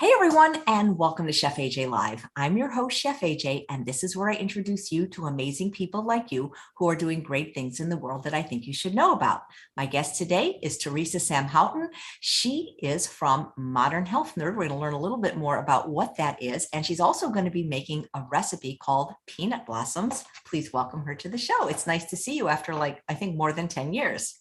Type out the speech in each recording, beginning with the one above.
Hey everyone, and welcome to Chef AJ Live. I'm your host, Chef AJ, and this is where I introduce you to amazing people like you who are doing great things in the world that I think you should know about. My guest today is Theresa Sam Houghton. She is from Modern Health Nerd. We're going to learn a little bit more about what that is, and she's also going to be making a recipe called peanut blossoms. Please welcome her to the show. It's nice to see you after I think more than 10 years.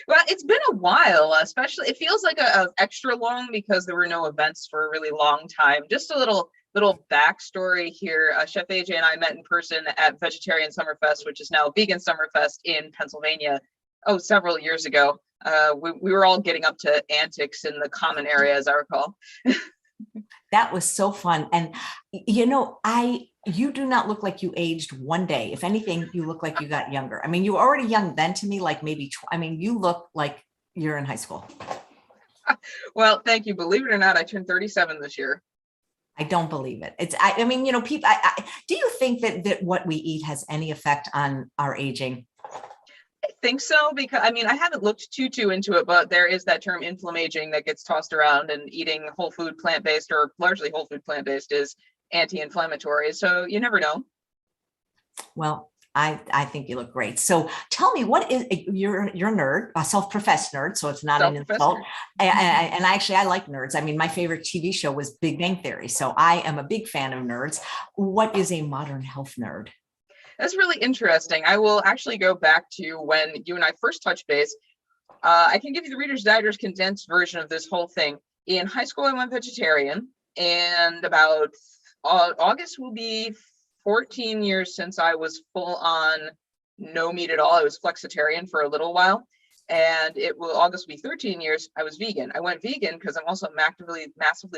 Well, it's been a while, especially it feels like a extra long because there were no events for a really long time. Just a little backstory here. Chef AJ and I met in person at Vegetarian Summerfest, which is now Vegan Summerfest in Pennsylvania, several years ago. We were all getting up to antics in the common area, as I recall. That was so fun. And you do not look like you aged one day. If anything, you look like you got younger. I mean, you were already young then to me, you look like you're in high school. Well, thank you. Believe it or not, I turned 37 this year. I don't believe it. People, do you think that what we eat has any effect on our aging? I think so, because I haven't looked too into it, but there is that term inflammaging that gets tossed around, and eating whole food plant-based or largely whole food plant-based is anti-inflammatory. So you never know. Well, I think you look great. So tell me, what is you're a nerd, a self-professed nerd, so it's not an insult. And actually, I like nerds. I mean, my favorite TV show was Big Bang Theory, so I am a big fan of nerds. What is a modern health nerd? That's really interesting. I will actually go back to when you and I first touched base. I can give you the Reader's Digest condensed version of this whole thing. In high school, I went vegetarian, and about August will be 14 years since I was full on no meat at all. I was flexitarian for a little while, and August will be 13 years. I was vegan. I went vegan because I'm also massively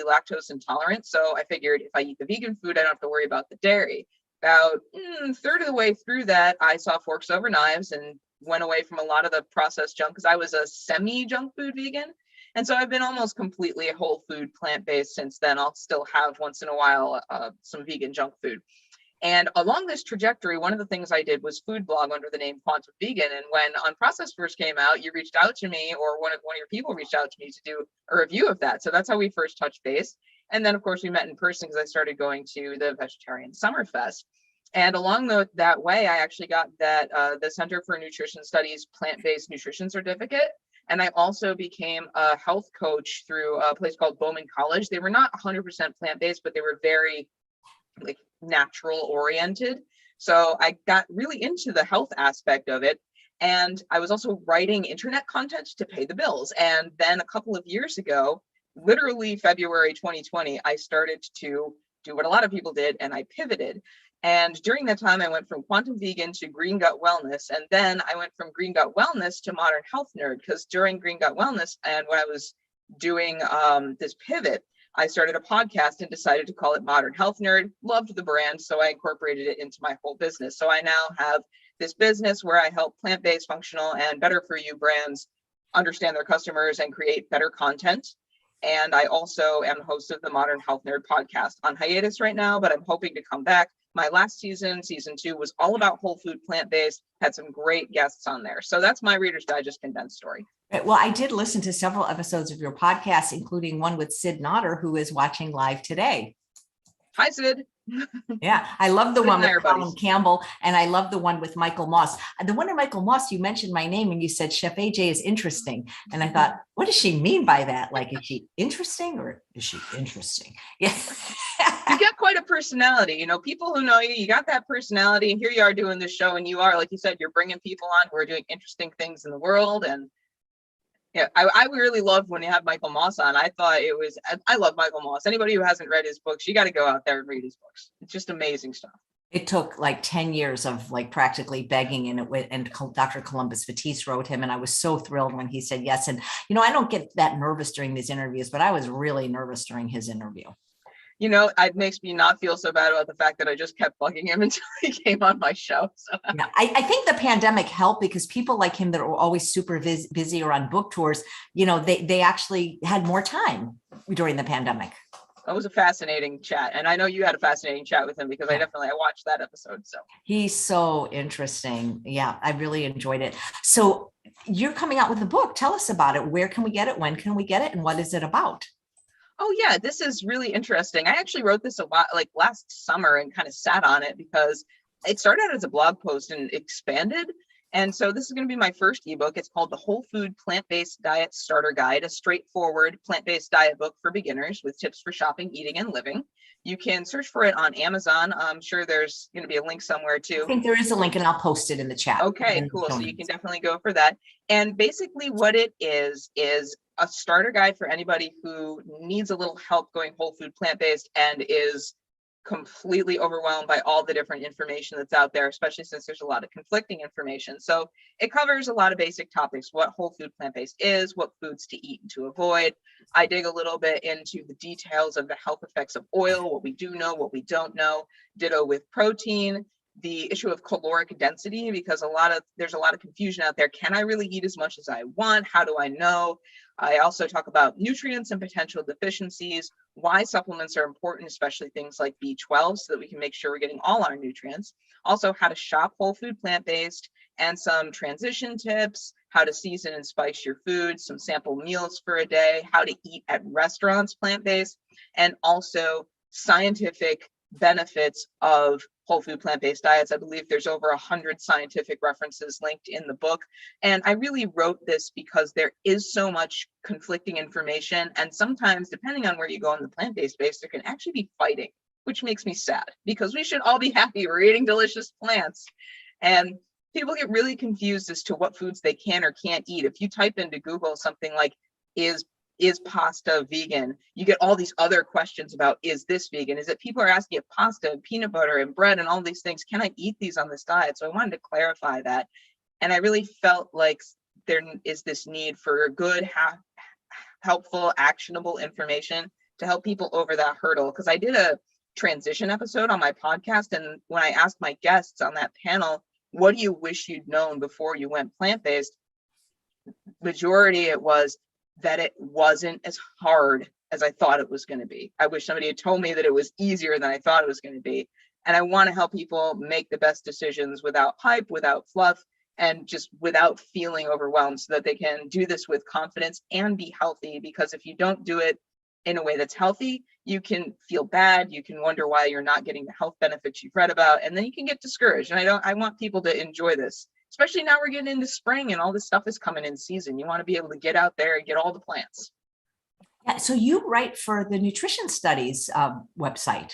lactose intolerant. So I figured if I eat the vegan food, I don't have to worry about the dairy. About a third of the way through that, I saw forks over knives and went away from a lot of the processed junk because I was a semi-junk food vegan. And so I've been almost completely a whole food plant-based since then. I'll still have once in a while some vegan junk food. And along this trajectory, one of the things I did was food blog under the name Quantum Vegan. And when Unprocessed first came out, you reached out to me, or one of your people reached out to me to do a review of that. So that's how we first touched base. And then, of course, we met in person because I started going to the Vegetarian Summerfest. And along that way, I actually got that the Center for Nutrition Studies plant-based nutrition certificate. And I also became a health coach through a place called Bowman College. They were not 100% plant-based, but they were very natural oriented. So I got really into the health aspect of it. And I was also writing internet content to pay the bills. And then a couple of years ago, literally February 2020, I started to do what a lot of people did, and I pivoted. And during that time, I went from Quantum Vegan to Green Gut Wellness. And then I went from Green Gut Wellness to Modern Health Nerd, because during Green Gut Wellness and when I was doing this pivot, I started a podcast and decided to call it Modern Health Nerd. Loved the brand, so I incorporated it into my whole business. So I now have this business where I help plant-based, functional, and better for you brands understand their customers and create better content. And I also am host of the Modern Health Nerd podcast, on hiatus right now, but I'm hoping to come back. My last season 2, was all about whole food, plant-based, had some great guests on there. So that's my Reader's Digest condensed story. Well, I did listen to several episodes of your podcast, including one with Sid Nodder, who is watching live today. Hi, Sid. Yeah, I love the one with Colin Campbell, and I love the one with Michael Moss. The one with Michael Moss, you mentioned my name and you said Chef AJ is interesting. And I thought, what does she mean by that? Like, is she interesting or is she interesting? Yeah. You got quite a personality. People who know you, you got that personality. And here you are doing this show, and you are, like you said, you're bringing people on who are doing interesting things in the world. And yeah, I really loved when you had Michael Moss on. I love Michael Moss. Anybody who hasn't read his books, you got to go out there and read his books. It's just amazing stuff. It took 10 years of practically begging, and Dr. Columbus Batiste wrote him. And I was so thrilled when he said yes. And, I don't get that nervous during these interviews, but I was really nervous during his interview. It makes me not feel so bad about the fact that I just kept bugging him until he came on my show. So. Yeah, I think the pandemic helped because people like him that are always super busy or on book tours, they actually had more time during the pandemic. That was a fascinating chat. And I know you had a fascinating chat with him because I watched that episode. So he's so interesting. Yeah, I really enjoyed it. So you're coming out with a book. Tell us about it. Where can we get it? When can we get it? And what is it about? Oh yeah, this is really interesting. I actually wrote this a lot like last summer and kind of sat on it because it started out as a blog post and expanded. And so this is going to be my first ebook. It's called The Whole Food Plant-Based Diet Starter Guide, a straightforward plant-based diet book for beginners with tips for shopping, eating, and living. You can search for it on Amazon. I'm sure there's going to be a link somewhere I too. think there is a link and I'll post it in the chat. Okay, cool. So you can definitely go for that. And basically what it is a starter guide for anybody who needs a little help going whole food plant-based and is completely overwhelmed by all the different information that's out there, especially since there's a lot of conflicting information. So it covers a lot of basic topics, what whole food plant-based is, what foods to eat and to avoid. I dig a little bit into the details of the health effects of oil, what we do know, what we don't know, ditto with protein, the issue of caloric density, because there's a lot of confusion out there. Can I really eat as much as I want? How do I know? I also talk about nutrients and potential deficiencies, why supplements are important, especially things like B12, so that we can make sure we're getting all our nutrients. Also, how to shop whole food plant-based, and some transition tips, how to season and spice your food, some sample meals for a day, how to eat at restaurants plant-based, and also scientific benefits of whole food plant-based diets. I believe there's over 100 scientific references linked in the book. And I really wrote this because there is so much conflicting information. And sometimes, depending on where you go in the plant-based space, there can actually be fighting, which makes me sad because we should all be happy we're eating delicious plants. And people get really confused as to what foods they can or can't eat. If you type into Google something like, is pasta vegan? You get all these other questions about, is this vegan? Is it people are asking if pasta and peanut butter and bread and all these things, can I eat these on this diet? So I wanted to clarify that. And I really felt like there is this need for good, helpful, actionable information to help people over that hurdle. Because I did a transition episode on my podcast. And when I asked my guests on that panel, what do you wish you'd known before you went plant-based? Majority it was that it wasn't as hard as I thought it was going to be. I wish somebody had told me that it was easier than I thought it was going to be. And I want to help people make the best decisions without hype, without fluff, and just without feeling overwhelmed, so that they can do this with confidence and be healthy. Because if you don't do it in a way that's healthy, you can feel bad. You can wonder why you're not getting the health benefits you've read about, and then you can get discouraged. And I want people to enjoy this. Especially now we're getting into spring and all this stuff is coming in season. You want to be able to get out there and get all the plants. Yeah, so you write for the Nutrition Studies website.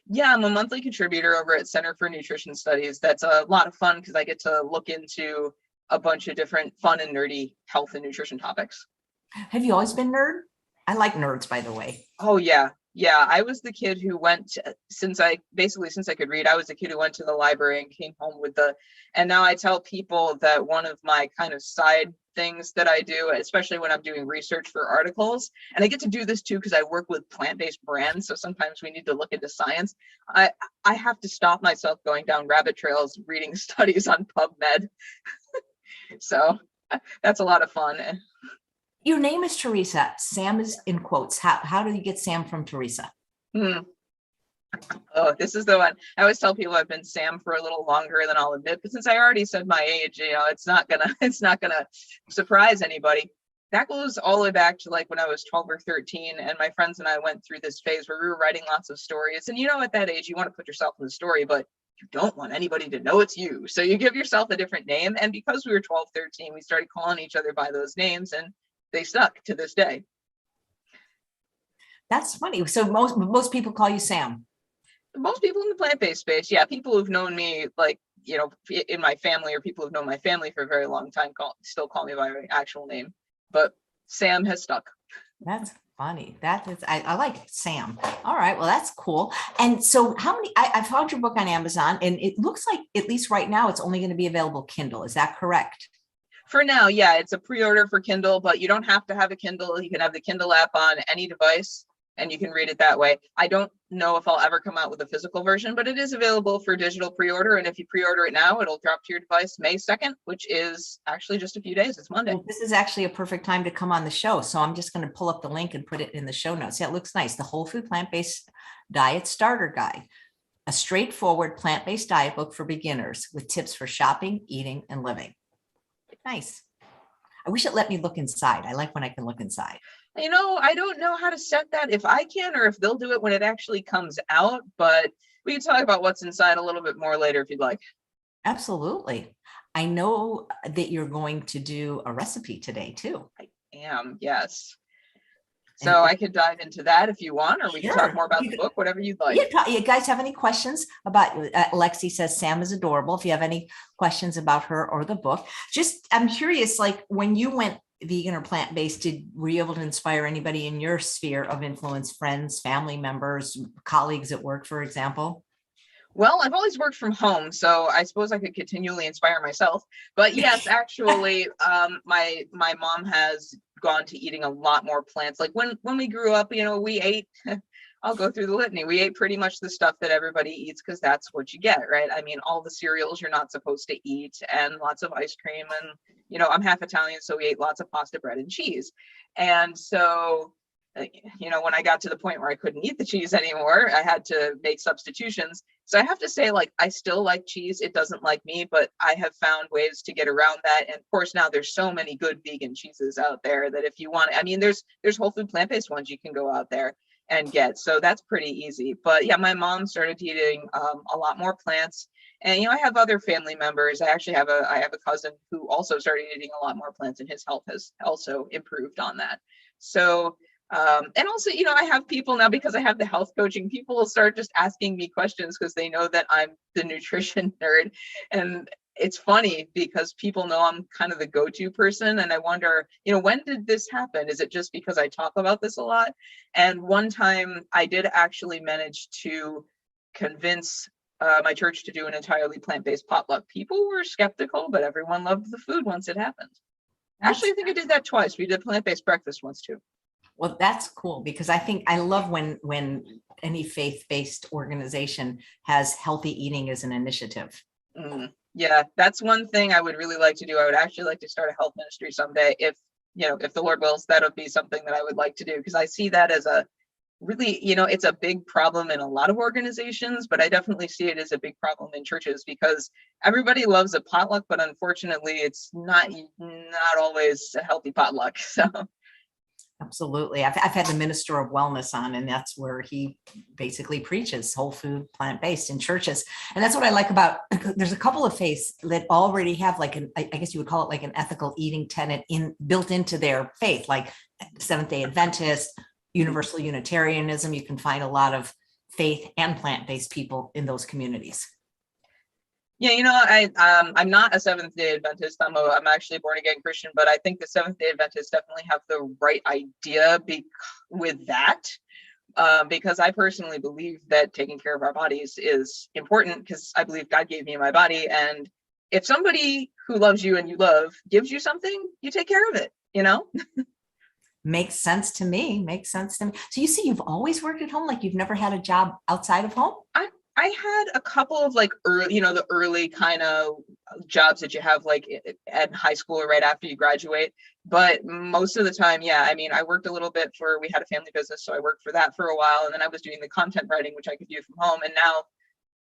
Yeah, I'm a monthly contributor over at Center for Nutrition Studies. That's a lot of fun because I get to look into a bunch of different fun and nerdy health and nutrition topics. Have you always been nerd? I like nerds, by the way. Oh yeah. Yeah, I was the kid who went since I could read, I was the kid who went to the library and came home with and now I tell people that one of my kind of side things that I do, especially when I'm doing research for articles, and I get to do this too because I work with plant-based brands, so sometimes we need to look into science. I have to stop myself going down rabbit trails reading studies on PubMed. So that's a lot of fun. Your name is Theresa. Sam is in quotes. How do you get Sam from Theresa? Oh, this is the one. I always tell people I've been Sam for a little longer than I'll admit, but since I already said my age, it's not gonna surprise anybody. That goes all the way back to like when I was 12 or 13, and my friends and I went through this phase where we were writing lots of stories. And at that age, you want to put yourself in the story, but you don't want anybody to know it's you. So you give yourself a different name. And because we were 12, 13, we started calling each other by those names, and they stuck to this day. That's funny. So most people call you Sam. Most people in the plant-based space, yeah, people who've known me, like, in my family, or people who've known my family for a very long time still call me by my actual name. But Sam has stuck. That's funny. I like Sam. All right. Well, that's cool. And so I found your book on Amazon, and it looks like, at least right now, it's only going to be available Kindle. Is that correct? For now, yeah, it's a pre-order for Kindle, but you don't have to have a Kindle. You can have the Kindle app on any device, and you can read it that way. I don't know if I'll ever come out with a physical version, but it is available for digital pre-order. And if you pre-order it now, it'll drop to your device May 2nd, which is actually just a few days. It's Monday. Well, this is actually a perfect time to come on the show. So I'm just going to pull up the link and put it in the show notes. Yeah, it looks nice. The Whole Food Plant-Based Diet Starter Guide, a straightforward plant-based diet book for beginners with tips for shopping, eating, and living. Nice. I wish it let me look inside. I like when I can look inside. I don't know how to set that, if I can, or if they'll do it when it actually comes out, but we can talk about what's inside a little bit more later if you'd like. Absolutely. I know that you're going to do a recipe today too. I am, yes. And So I could dive into that if you want, or we can talk sure, more about the book, whatever you'd like. you guys have any questions about, Lexi says Sam is adorable. If you have any questions about her or the book, just, I'm curious, like when you went vegan or plant-based, were you able to inspire anybody in your sphere of influence, friends, family members, colleagues at work, for example? Well, I've always worked from home, so I suppose I could continually inspire myself. But yes, actually, my mom has gone to eating a lot more plants. Like when we grew up, we ate. I'll go through the litany. We ate pretty much the stuff that everybody eats because that's what you get, right? I mean, all the cereals you're not supposed to eat, and lots of ice cream, and I'm half Italian, so we ate lots of pasta, bread, and cheese. And so when I got to the point where I couldn't eat the cheese anymore, I had to make substitutions. So I have to say, like, I still like cheese. It doesn't like me, but I have found ways to get around that. And of course, now there's so many good vegan cheeses out there that if you want, I mean, there's whole food plant-based ones you can go out there and get. So that's pretty easy. But yeah, my mom started eating a lot more plants. And I have other family members. I actually have a cousin who also started eating a lot more plants, and his health has also improved on that. So and also, I have people now, because I have the health coaching, people will start just asking me questions because they know that I'm the nutrition nerd. And it's funny because people know I'm kind of the go-to person. And I wonder, when did this happen? Is it just because I talk about this a lot? And one time I did actually manage to convince my church to do an entirely plant-based potluck. People were skeptical, but everyone loved the food once it happened. Actually, I think I did that twice. We did plant-based breakfast once too. Well, that's cool, because I think I love when any faith-based organization has healthy eating as an initiative. Yeah, that's one thing I would really like to do. I would actually like to start a health ministry someday. If the Lord wills, that would be something that I would like to do, because I see that as a really, it's a big problem in a lot of organizations, but I definitely see it as a big problem in churches, because everybody loves a potluck, but unfortunately it's not always a healthy potluck. So Absolutely. I've had the minister of wellness on, and that's where he basically preaches whole food, plant-based in churches. And that's what I like about, there's a couple of faiths that already have like I guess you would call it like an ethical eating tenet built into their faith, like Seventh-day Adventist, Universal Unitarianism. You can find a lot of faith and plant-based people in those communities. Yeah, I'm not a Seventh-day Adventist. I'm actually a born-again Christian, but I think the Seventh-day Adventists definitely have the right idea with that, because I personally believe that taking care of our bodies is important, because I believe God gave me my body, and if somebody who loves you and you love gives you something, you take care of it. Makes sense to me. So you see, you've always worked at home, like you've never had a job outside of home? I had a couple of like early, the early kind of jobs that you have like at high school or right after you graduate. But most of the time, yeah, I mean, I worked a little bit we had a family business, so I worked for that for a while. And then I was doing the content writing, which I could do from home. And now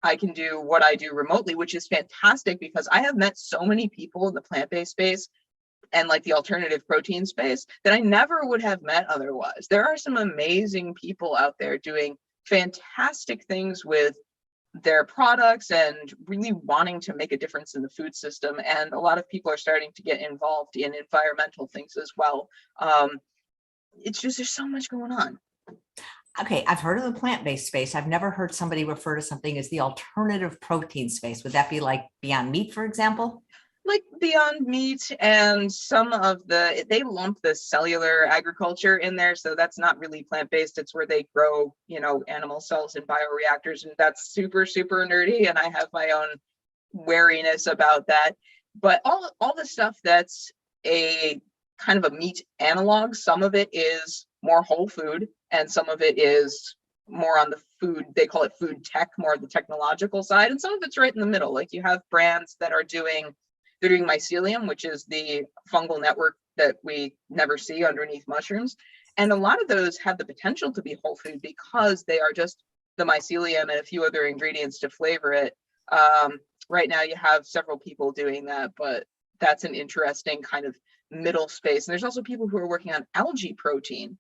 I can do what I do remotely, which is fantastic, because I have met so many people in the plant-based space and like the alternative protein space that I never would have met otherwise. There are some amazing people out there doing fantastic things with their products and really wanting to make a difference in the food system. And a lot of people are starting to get involved in environmental things as well. It's just, there's so much going on. Okay, I've heard of the plant-based space. I've never heard somebody refer to something as the alternative protein space. Would that be like Beyond Meat, for example? Like Beyond Meat, and they lump the cellular agriculture in there. So that's not really plant-based. It's where they grow, animal cells in bioreactors. And that's super, super nerdy. And I have my own wariness about that. But all the stuff that's a kind of a meat analog, some of it is more whole food, and some of it is more on the food, they call it food tech, more of the technological side. And some of it's right in the middle. Like you have brands that are doing mycelium, which is the fungal network that we never see underneath mushrooms. And a lot of those have the potential to be whole food because they are just the mycelium and a few other ingredients to flavor it. Right now you have several people doing that, but that's an interesting kind of middle space. And there's also people who are working on algae protein,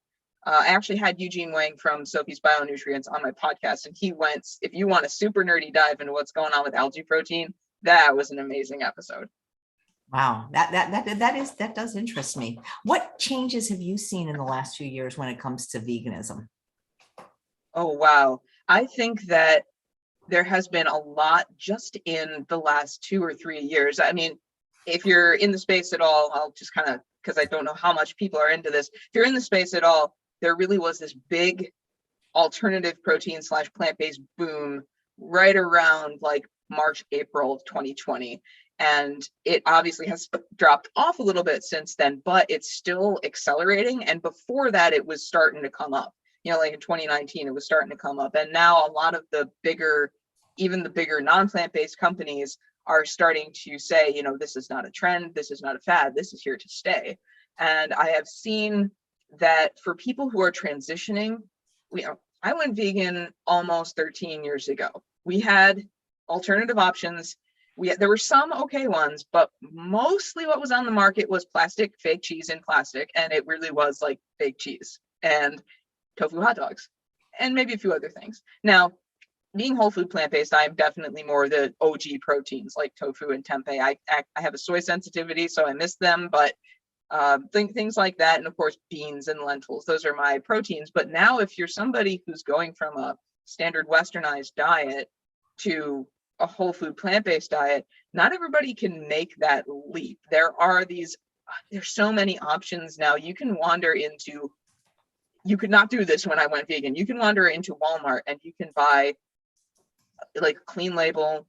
I actually had Eugene Wang from Sophie's Bionutrients on my podcast, and he went, if you want a super nerdy dive into what's going on with algae protein, that was an amazing episode. Wow, that does interest me. What changes have you seen in the last few years when it comes to veganism? Oh, wow. I think that there has been a lot just in the last 2 or 3 years. I mean, if you're in the space at all, I'll just kind of, because I don't know how much people are into this. If you're in the space at all, there really was this big alternative protein / plant-based boom right around like March, April of 2020. And it obviously has dropped off a little bit since then, but it's still accelerating. And before that, it was starting to come up. You know, like in 2019, it was starting to come up. And now a lot of the bigger, even the bigger non-plant-based companies are starting to say, you know, this is not a trend, this is not a fad, this is here to stay. And I have seen that for people who are transitioning, I went vegan almost 13 years ago. We had alternative options. There were some okay ones, but mostly what was on the market was plastic, fake cheese in plastic, and it really was like fake cheese and tofu hot dogs, and maybe a few other things. Now, being whole food plant-based, I'm definitely more the OG proteins like tofu and tempeh. I have a soy sensitivity, so I miss them, but things like that, and of course beans and lentils, those are my proteins. But now if you're somebody who's going from a standard westernized diet to a whole food plant-based diet, not everybody can make that leap. There's so many options now. You could not do this when I went vegan. You can wander into Walmart and you can buy like clean label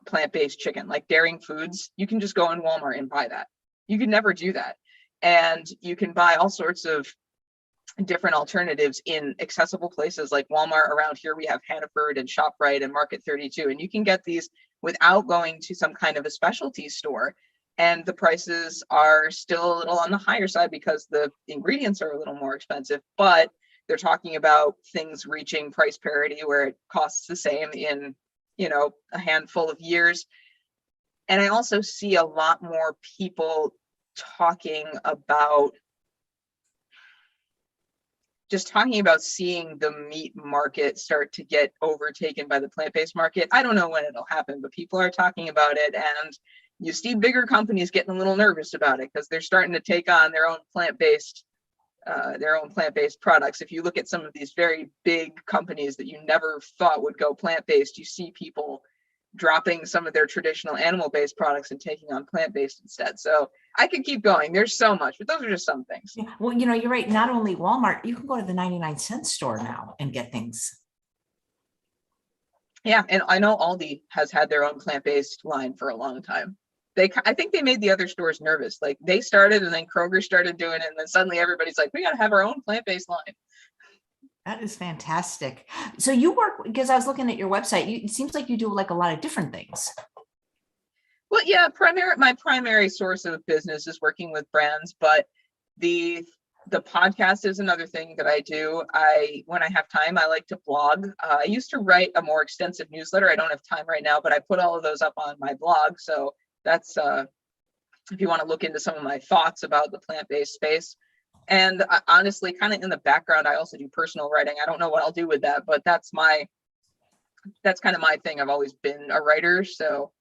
plant-based chicken, like Daring Foods. You can just go in Walmart and buy that. You could never do that. And you can buy all sorts of different alternatives in accessible places like Walmart. Around here, we have Hannaford and ShopRite and Market 32, and you can get these without going to some kind of a specialty store. And the prices are still a little on the higher side because the ingredients are a little more expensive, but they're talking about things reaching price parity where it costs the same in, you know, a handful of years. And I also see a lot more people talking about seeing the meat market start to get overtaken by the plant-based market. I don't know when it'll happen, but people are talking about it, and you see bigger companies getting a little nervous about it because they're starting to take on their own plant-based products. If you look at some of these very big companies that you never thought would go plant-based, you see people dropping some of their traditional animal-based products and taking on plant-based instead. So I could keep going. There's so much, but those are just some things. Yeah. Well, you know, you're right. Not only Walmart, you can go to the 99-cent store now and get things. Yeah, and I know Aldi has had their own plant-based line for a long time. I think they made the other stores nervous. Like they started and then Kroger started doing it. And then suddenly everybody's like, we got to have our own plant-based line. That is fantastic. So you work, because I was looking at your website, it seems like you do like a lot of different things. Well, yeah, my primary source of business is working with brands, but the podcast is another thing that I do. When I have time, I like to blog. I used to write a more extensive newsletter. I don't have time right now, but I put all of those up on my blog. So that's if you want to look into some of my thoughts about the plant-based space. And honestly, kind of in the background, I also do personal writing. I don't know what I'll do with that, but that's kind of my thing. I've always been a writer, so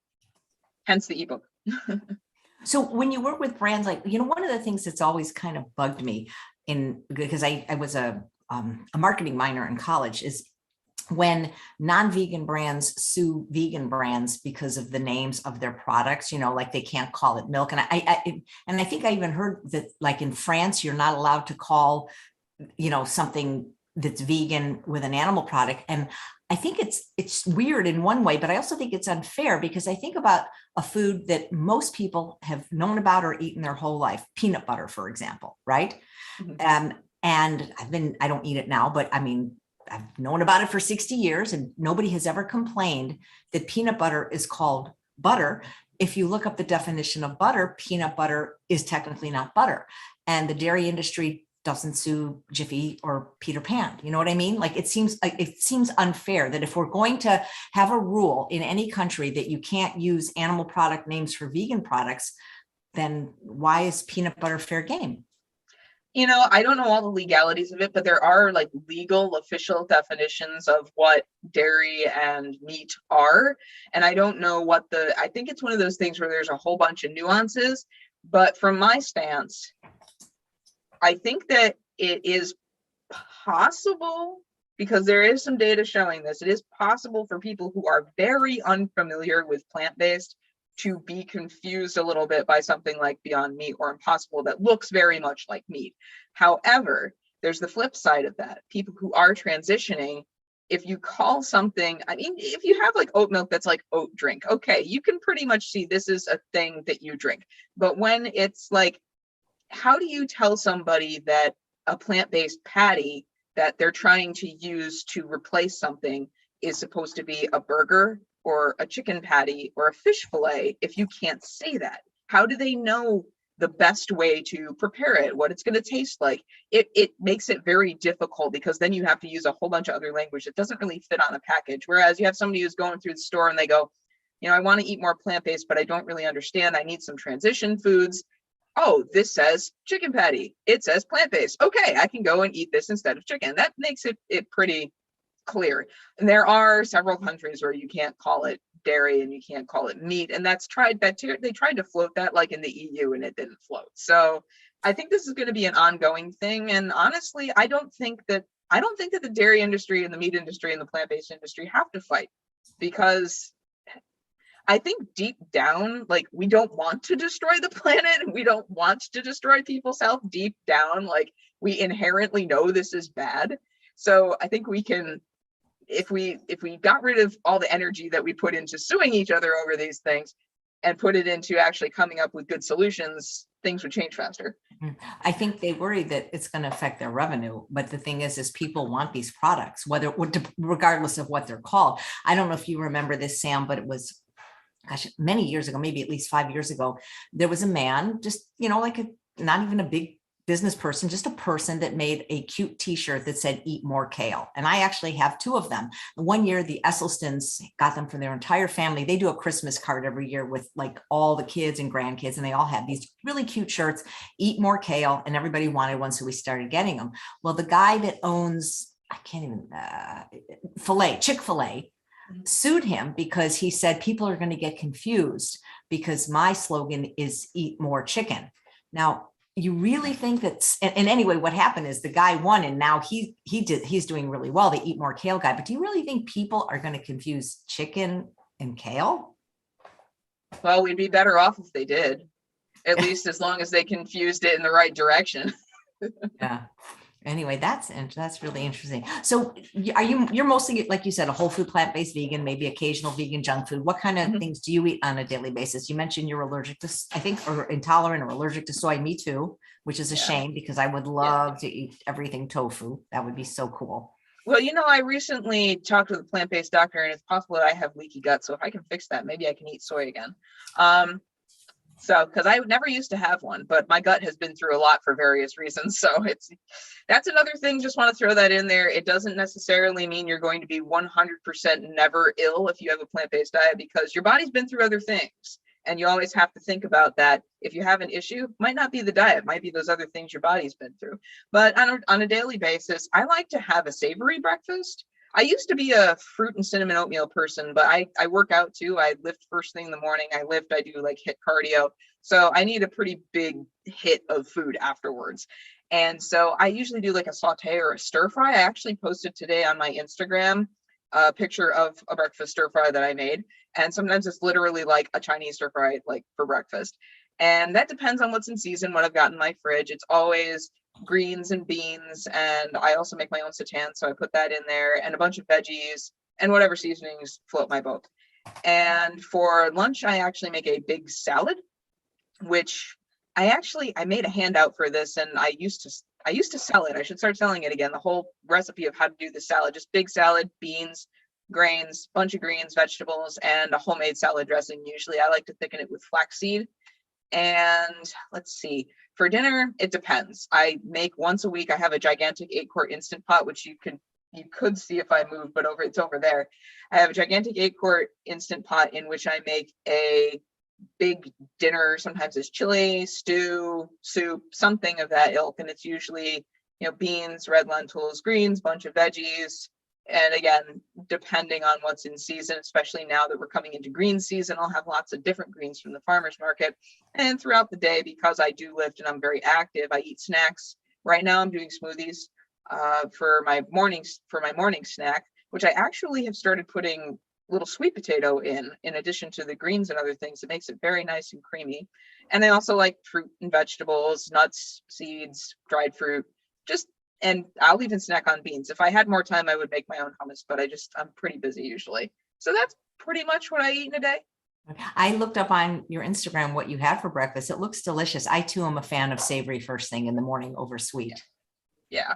hence the ebook. So when you work with brands, like, you know, one of the things that's always kind of bugged me because I was a marketing minor in college is when non-vegan brands sue vegan brands because of the names of their products, you know, like they can't call it milk. And I think I even heard that like in France, you're not allowed to call, you know, something that's vegan with an animal product. And I think it's weird in one way, but I also think it's unfair because I think about a food that most people have known about or eaten their whole life, peanut butter, for example, right? Mm-hmm. And I don't eat it now, but I mean, I've known about it for 60 years and nobody has ever complained that peanut butter is called butter. If you look up the definition of butter, peanut butter is technically not butter. And the dairy industry doesn't sue Jiffy or Peter Pan. You know what I mean? Like it seems unfair that if we're going to have a rule in any country that you can't use animal product names for vegan products, then why is peanut butter fair game? You know, I don't know all the legalities of it, but there are like legal official definitions of what dairy and meat are. And I don't know what I think it's one of those things where there's a whole bunch of nuances. But from my stance, I think that it is possible, because there is some data showing this, it is possible for people who are very unfamiliar with plant-based to be confused a little bit by something like Beyond Meat or Impossible that looks very much like meat. However, there's the flip side of that. People who are transitioning, if you call something, I mean, if you have like oat milk that's like oat drink, okay, you can pretty much see this is a thing that you drink. But when it's like, how do you tell somebody that a plant-based patty that they're trying to use to replace something is supposed to be a burger or a chicken patty or a fish fillet if you can't say that? How do they know the best way to prepare it, what it's going to taste like? It makes it very difficult, because then you have to use a whole bunch of other language that doesn't really fit on a package. Whereas you have somebody who's going through the store and they go, you know, I want to eat more plant-based, but I don't really understand. I need some transition foods. Oh, this says chicken patty. It says plant-based. Okay, I can go and eat this instead of chicken. That makes it pretty clear. And there are several countries where you can't call it dairy and you can't call it meat. And they tried to float that like in the EU and it didn't float. So I think this is going to be an ongoing thing. And honestly, I don't think that the dairy industry and the meat industry and the plant-based industry have to fight, because I think deep down, like, we don't want to destroy the planet. We don't want to destroy people's health. Deep down, like, we inherently know this is bad. So I think we can, if we got rid of all the energy that we put into suing each other over these things and put it into actually coming up with good solutions, things would change faster. I think they worry that it's going to affect their revenue. But the thing is people want these products, regardless of what they're called. I don't know if you remember this, Sam, but it was, gosh, many years ago, maybe at least 5 years ago, there was a man, just, you know, like not even a big business person, just a person that made a cute t-shirt that said "Eat More Kale." And I actually have 2 of them. One year, the Esselstyns got them for their entire family. They do a Christmas card every year with like all the kids and grandkids, and they all have these really cute shirts, "Eat More Kale," and everybody wanted one. So we started getting them. Well, the guy that owns, I can't even, Chick-fil-A, sued him because he said people are going to get confused because my slogan is "Eat More Chicken." Now, you really think that, and anyway, what happened is the guy won, and now he's doing really well, the "Eat More Kale" guy. But do you really think people are going to confuse chicken and kale? Well, we'd be better off if they did, at least as long as they confused it in the right direction. Yeah. Anyway, that's really interesting. So you're mostly, like you said, a whole food, plant-based vegan, maybe occasional vegan junk food. What kind of things do you eat on a daily basis? You mentioned you're allergic to, I think, or intolerant or allergic to soy. Me too, which is a shame, because I would love to eat everything tofu. That would be so cool. Well, you know, I recently talked with a plant-based doctor, and it's possible that I have leaky gut. So if I can fix that, maybe I can eat soy again. So, because I never used to have one, but my gut has been through a lot for various reasons. So that's another thing. Just want to throw that in there. It doesn't necessarily mean you're going to be 100% never ill if you have a plant-based diet, because your body's been through other things. And you always have to think about that. If you have an issue, might not be the diet, might be those other things your body's been through. But on a daily basis, I like to have a savory breakfast. I used to be a fruit and cinnamon oatmeal person, but I work out too. I lift first thing in the morning. I do like HIIT cardio. So I need a pretty big hit of food afterwards. And so I usually do like a saute or a stir fry. I actually posted today on my Instagram a picture of a breakfast stir fry that I made. And sometimes it's literally like a Chinese stir fry, like for breakfast. And that depends on what's in season, what I've got in my fridge. It's always greens and beans, and I also make my own seitan, so I put that in there, and a bunch of veggies and whatever seasonings float my boat. And for lunch, I actually make a big salad, which I made a handout for this, and I used to sell it. I should start selling it again. The whole recipe of how to do the salad, just big salad, beans, grains, bunch of greens, vegetables, and a homemade salad dressing. Usually I like to thicken it with flaxseed. And let's see, for dinner, it depends. I make once a week. I have a gigantic 8-quart Instant Pot, which you could see if I move, but it's over there. I have a gigantic 8-quart Instant Pot in which I make a big dinner sometimes is chili, stew, soup, something of that ilk. And it's usually, beans, red lentils, greens, bunch of veggies. And again, depending on what's in season, especially now that we're coming into green season, I'll have lots of different greens from the farmer's market. And throughout the day, because I do lift and I'm very active, I eat snacks. Right now I'm doing smoothies for my morning snack, which I actually have started putting little sweet potato in addition to the greens and other things. It makes it very nice and creamy. And I also like fruit and vegetables, nuts, seeds, dried fruit, and I'll even snack on beans. If I had more time, I would make my own hummus, but I'm pretty busy usually. So that's pretty much what I eat in a day. I looked up on your Instagram what you had for breakfast. It looks delicious. I too am a fan of savory first thing in the morning over sweet. Yeah.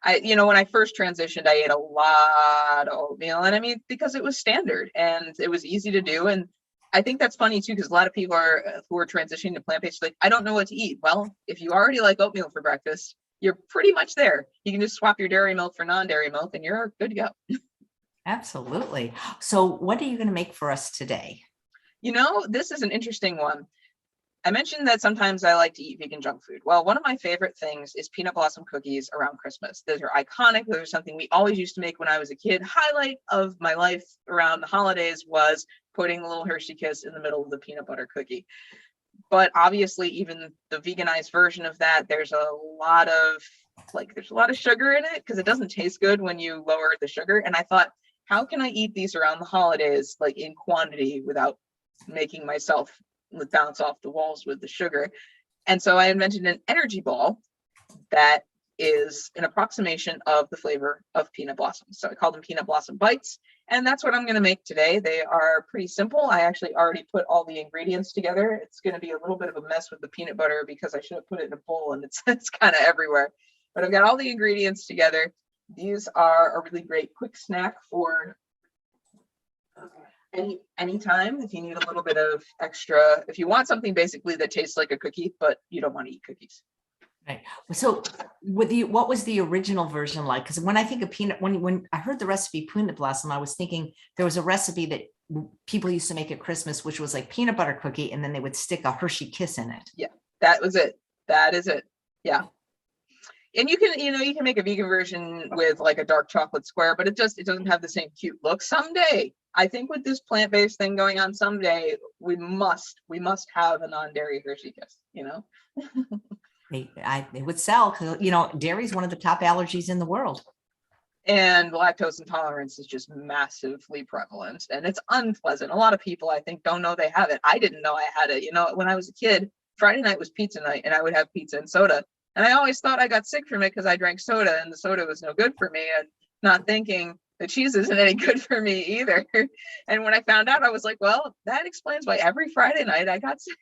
When I first transitioned, I ate a lot of oatmeal, and because it was standard and it was easy to do. And I think that's funny too, because a lot of people who are transitioning to plant-based, like, I don't know what to eat. Well, if you already like oatmeal for breakfast, you're pretty much there. You can just swap your dairy milk for non-dairy milk and you're good to go. Absolutely. So what are you going to make for us today? This is an interesting one. I mentioned that sometimes I like to eat vegan junk food. Well, one of my favorite things is peanut blossom cookies around Christmas. Those are iconic. Those are something we always used to make when I was a kid. Highlight of my life around the holidays was putting a little Hershey Kiss in the middle of the peanut butter cookie. But obviously, even the veganized version of that, there's a lot of sugar in it because it doesn't taste good when you lower the sugar. And I thought, how can I eat these around the holidays, like in quantity, without making myself bounce off the walls with the sugar? And so I invented an energy ball that is an approximation of the flavor of peanut blossoms. So I call them peanut blossom bites. And that's what I'm going to make today. They are pretty simple. I actually already put all the ingredients together. It's going to be a little bit of a mess with the peanut butter because I should have put it in a bowl and it's kind of everywhere. But I've got all the ingredients together. These are a really great quick snack for anytime if you need a little bit of extra, if you want something basically that tastes like a cookie, but you don't want to eat cookies. Right. So what was the original version like? Because when I think of peanut, when I heard the recipe peanut blossom, I was thinking there was a recipe that people used to make at Christmas, which was like peanut butter cookie, and then they would stick a Hershey Kiss in it. Yeah, that was it. That is it. Yeah. And you can make a vegan version with like a dark chocolate square, but it doesn't have the same cute look. Someday, I think with this plant-based thing going on, someday we must have a non-dairy Hershey Kiss, They would sell because, dairy is one of the top allergies in the world. And lactose intolerance is just massively prevalent and it's unpleasant. A lot of people, I think, don't know they have it. I didn't know I had it. When I was a kid, Friday night was pizza night and I would have pizza and soda. And I always thought I got sick from it because I drank soda and the soda was no good for me, and not thinking the cheese isn't any good for me either. And when I found out, I was like, well, that explains why every Friday night I got sick.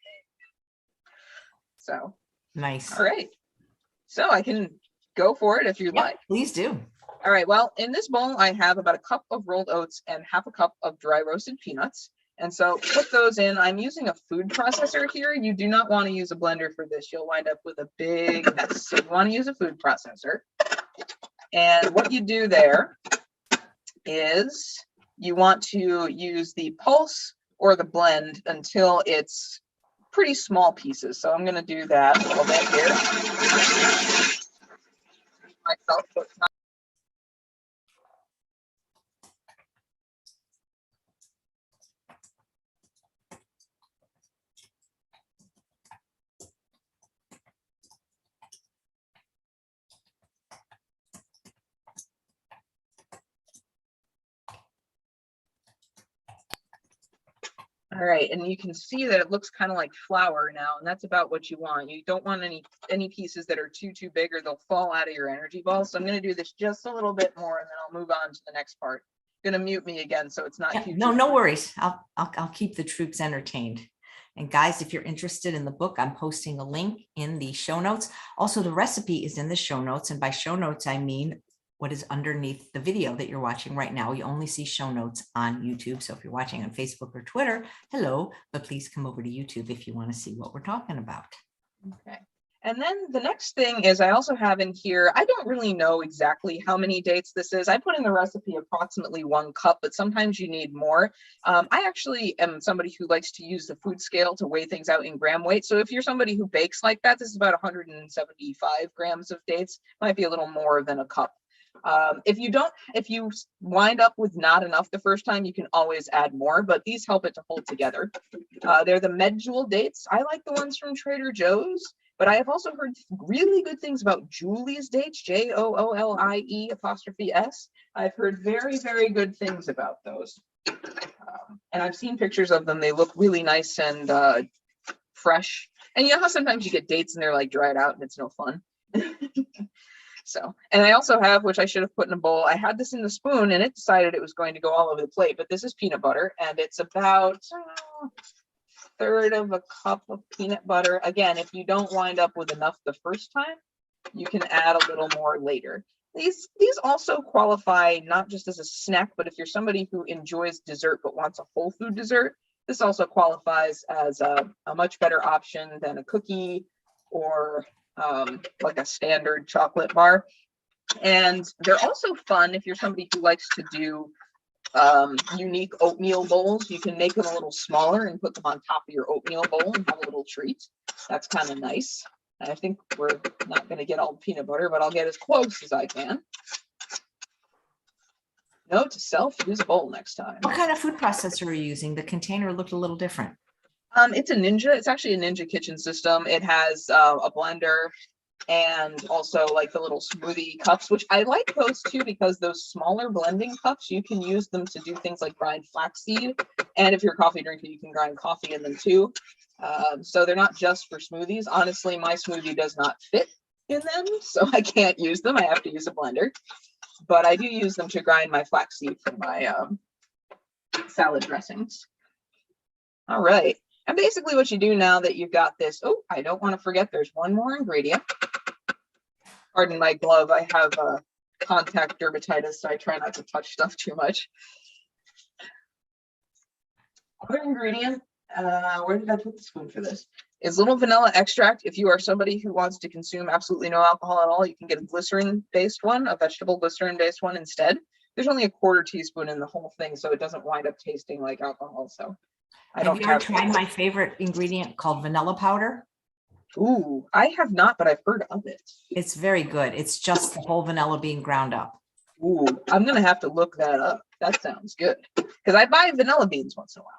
So. Nice. All right. So I can go for it if you'd like. Please do. All right. Well, in this bowl, I have about a cup of rolled oats and half a cup of dry roasted peanuts. And so put those in. I'm using a food processor here. You do not want to use a blender for this. You'll wind up with a big mess. So you want to use a food processor. And what you do there is you want to use the pulse or the blend until it's pretty small pieces. So I'm going to do that a little bit here. Myself, so it's not. All right, and you can see that it looks kind of like flour now, and that's about what you want. You don't want any pieces that are too big or they'll fall out of your energy ball. So I'm going to do this just a little bit more, and then I'll move on to the next part. Going to mute me again, so it's not. No worries. I'll keep the troops entertained. And guys, if you're interested in the book, I'm posting a link in the show notes. Also, the recipe is in the show notes, and by show notes I mean what is underneath the video that you're watching right now. You only see show notes on YouTube. So if you're watching on Facebook or Twitter, hello, but please come over to YouTube if you want to see what we're talking about. Okay. And then the next thing is I also have in here, I don't really know exactly how many dates this is. I put in the recipe approximately 1 cup, but sometimes you need more. I actually am somebody who likes to use the food scale to weigh things out in gram weight. So if you're somebody who bakes like that, this is about 175 grams of dates, might be a little more than a cup. If you wind up with not enough the first time, you can always add more, but these help it to hold together. They're the medjool dates. I like the ones from Trader Joe's, but I have also heard really good things about Julie's dates, JOOLIE''S. I've heard very, very good things about those. And I've seen pictures of them. They look really nice and fresh. And you know how sometimes you get dates and they're like dried out and it's no fun. So, and I also have, which I should have put in a bowl, I had this in the spoon and it decided it was going to go all over the plate, but this is peanut butter and it's about 1/3 of a cup of peanut butter. Again, if you don't wind up with enough the first time, you can add a little more later. These also qualify not just as a snack, but if you're somebody who enjoys dessert but wants a whole food dessert, this also qualifies as a much better option than a cookie or like a standard chocolate bar. And they're also fun if you're somebody who likes to do unique oatmeal bowls. You can make them a little smaller and put them on top of your oatmeal bowl and have a little treat. That's kind of nice. I think we're not going to get all the peanut butter, but I'll get as close as I can. Note to self, use a bowl next time. What kind of food processor are you using? The container looked a little different. It's a Ninja. It's actually a Ninja kitchen system. It has a blender and also like the little smoothie cups, which I like those too, because those smaller blending cups, you can use them to do things like grind flaxseed. And if you're a coffee drinker, you can grind coffee in them too. So they're not just for smoothies. Honestly, my smoothie does not fit in them, so I can't use them. I have to use a blender. But I do use them to grind my flaxseed for my salad dressings. All right. And basically what you do now that you've got this, oh, I don't want to forget there's one more ingredient. Pardon my glove. I have contact dermatitis, so I try not to touch stuff too much. Other ingredient, where did I put the spoon for this? Is little vanilla extract. If you are somebody who wants to consume absolutely no alcohol at all, you can get a glycerin-based one, a vegetable glycerin-based one instead. There's only a 1/4 teaspoon in the whole thing, so it doesn't wind up tasting like alcohol. So I don't have you ever tried my favorite ingredient called vanilla powder? Ooh, I have not, but I've heard of it. It's very good. It's just the whole vanilla being ground up. Ooh, I'm gonna have to look that up. That sounds good, because I buy vanilla beans once in a while.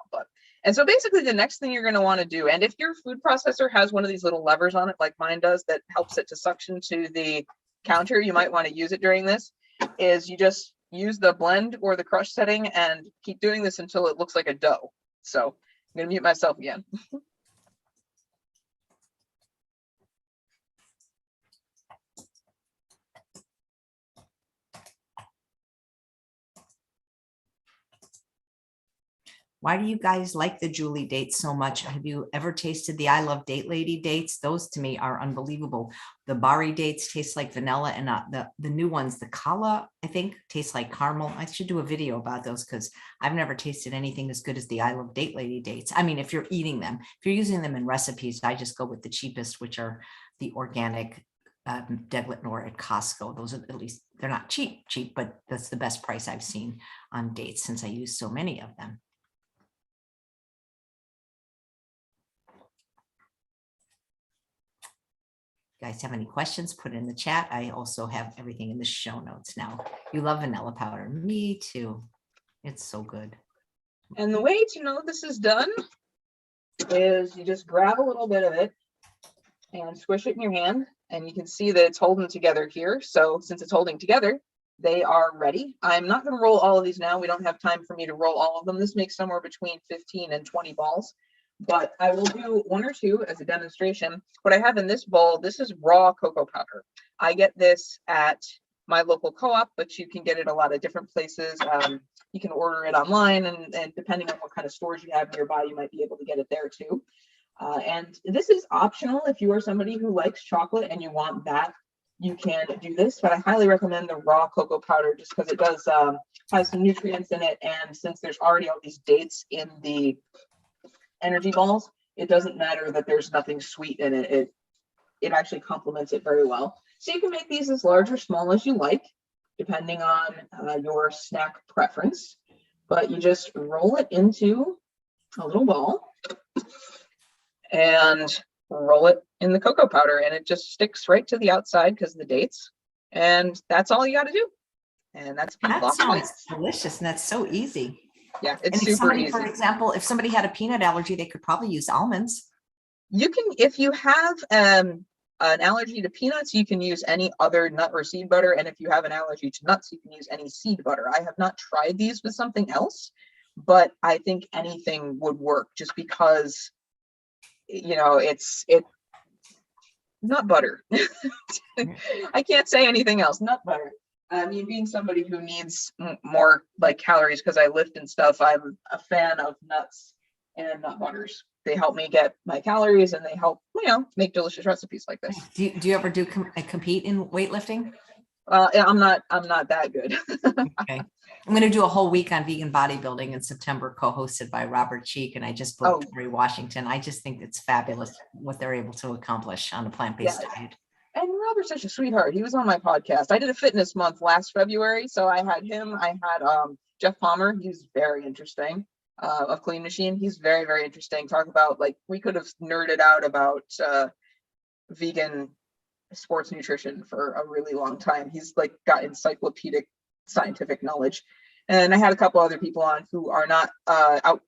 And so basically the next thing you're going to want to do, and if your food processor has one of these little levers on it like mine does that helps it to suction to the counter, you might want to use it during this, is you just use the blend or the crush setting and keep doing this until it looks like a dough. So I'm going to mute myself again. Why do you guys like the Julie dates so much? Have you ever tasted the I Love Date Lady dates? Those to me are unbelievable. The Bari dates taste like vanilla, and the new ones, the Kala, I think, taste like caramel. I should do a video about those because I've never tasted anything as good as the I Love Date Lady dates. I mean, if you're eating them, if you're using them in recipes, I just go with the cheapest, which are the organic Deglet at Costco. Those are, at least they're not cheap, but that's the best price I've seen on dates since I use so many of them. Guys have any questions, put in the chat. I also have everything in the show notes now. You love vanilla powder. Me too. It's so good. And the way to know this is done is you just grab a little bit of it and squish it in your hand, and you can see that it's holding together here. So since it's holding together, they are ready. I'm not going to roll all of these now. We don't have time for me to roll all of them. This makes somewhere between 15 and 20 balls. But I will do 1 or 2 as a demonstration. What I have in this bowl, this is raw cocoa powder. I get this at my local co-op, but you can get it a lot of different places. You can order it online, and depending on what kind of stores you have nearby, you might be able to get it there too. And this is optional. If you are somebody who likes chocolate and you want that, you can do this, but I highly recommend the raw cocoa powder just because it does have some nutrients in it. And since there's already all these dates in the energy balls, it doesn't matter that there's nothing sweet in it. it actually complements it very well. So you can make these as large or small as you like, depending on your snack preference. But you just roll it into a little ball and roll it in the cocoa powder, and it just sticks right to the outside because of the dates. And that's all you got to do. And that's peanut That blossom sounds bites. delicious, and that's so easy. Yeah, it's And if super somebody, easy. for example, if somebody had a peanut allergy, they could probably use almonds. You can, if you have an allergy to peanuts, you can use any other nut or seed butter. And if you have an allergy to nuts, you can use any seed butter. I have not tried these with something else, but I think anything would work just because, you know, it's nut butter. I can't say anything else. Nut butter. I mean, being somebody who needs more like calories because I lift and stuff, I'm a fan of nuts and nut butters. They help me get my calories, and they help, you know, make delicious recipes like this. Do you ever compete in weightlifting? I'm not that good. Okay. I'm going to do a whole week on vegan bodybuilding in September, co-hosted by Robert Cheek, and I just booked Tori Washington. I just think it's fabulous what they're able to accomplish on a plant-based diet. And Robert's such a sweetheart. He was on my podcast. I did a fitness month last February, so I had him. I had Jeff Palmer. He's very interesting. Of Clean Machine. He's very, very interesting. Talk about, like, we could have nerded out about vegan sports nutrition for a really long time. He's like got encyclopedic scientific knowledge. And I had a couple other people on who are not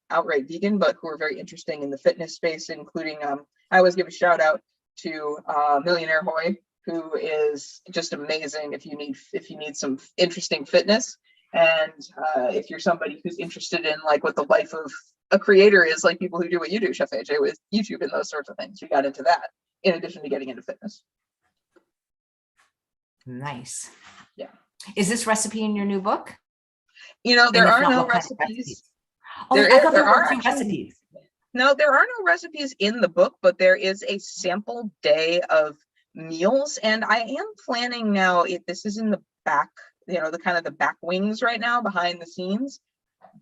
outright vegan, but who are very interesting in the fitness space, including I always give a shout out to Millionaire Hoy, who is just amazing if you need some interesting fitness. And if you're somebody who's interested in like what the life of a creator is, like people who do what you do, Chef AJ, with YouTube and those sorts of things, we got into that in addition to getting into fitness. Nice. Yeah. Is this recipe in your new book? You know, there are no recipes. Oh, I thought there were recipes. No, there are no recipes in the book, but there is a sample day of meals. And I am planning now, this is in the back, you know, the kind of the back wings right now, behind the scenes.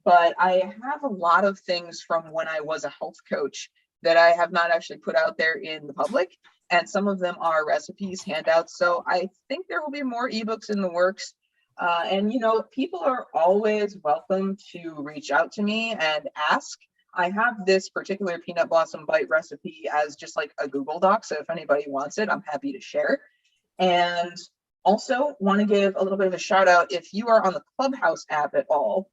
But I have a lot of things from when I was a health coach that I have not actually put out there in the public. And some of them are recipes, handouts. So I think there will be more ebooks in the works. And, you know, people are always welcome to reach out to me and ask. I have this particular peanut blossom bite recipe as just like a Google Doc. So if anybody wants it, I'm happy to share. And also want to give a little bit of a shout out. If you are on the Clubhouse app at all,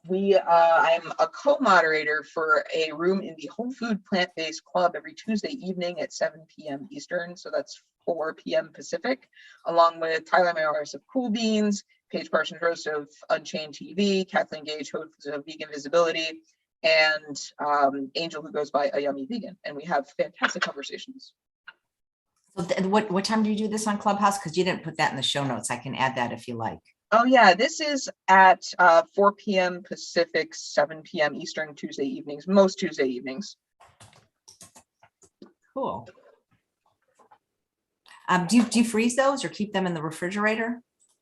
I'm a co-moderator for a room in the Whole Food Plant-Based Club every Tuesday evening at 7 p.m. Eastern. So that's 4 p.m. Pacific, along with Tyler Mayoris of Cool Beans, Paige Parsons Roast of Unchained TV, Kathleen Gage, host of Vegan Visibility, and Angel, who goes by A Yummy Vegan. And we have fantastic conversations. So what time do you do this on Clubhouse? Because you didn't put that in the show notes. I can add that if you like. Oh, yeah. This is at 4 p.m. Pacific, 7 p.m. Eastern, Tuesday evenings, most Tuesday evenings. Cool. Do you freeze those or keep them in the refrigerator?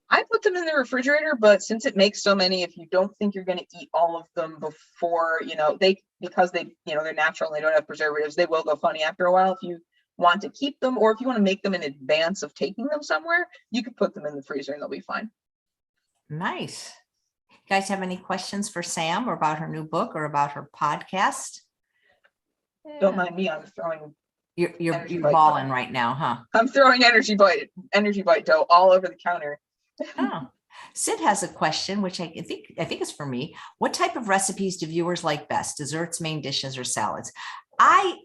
I put them in the refrigerator, but since it makes so many, if you don't think you're going to eat all of them before, you know, because they're natural and they don't have preservatives, they will go funny after a while. If you want to keep them, or if you want to make them in advance of taking them somewhere, you could put them in the freezer and they'll be fine. Nice. You guys have any questions for Sam or about her new book or about her podcast? Don't mind me. I'm throwing. You're balling right now, huh? I'm throwing energy bite dough all over the counter. Oh. Sid has a question, which I think is for me. What type of recipes do viewers like best? Desserts, main dishes, or salads?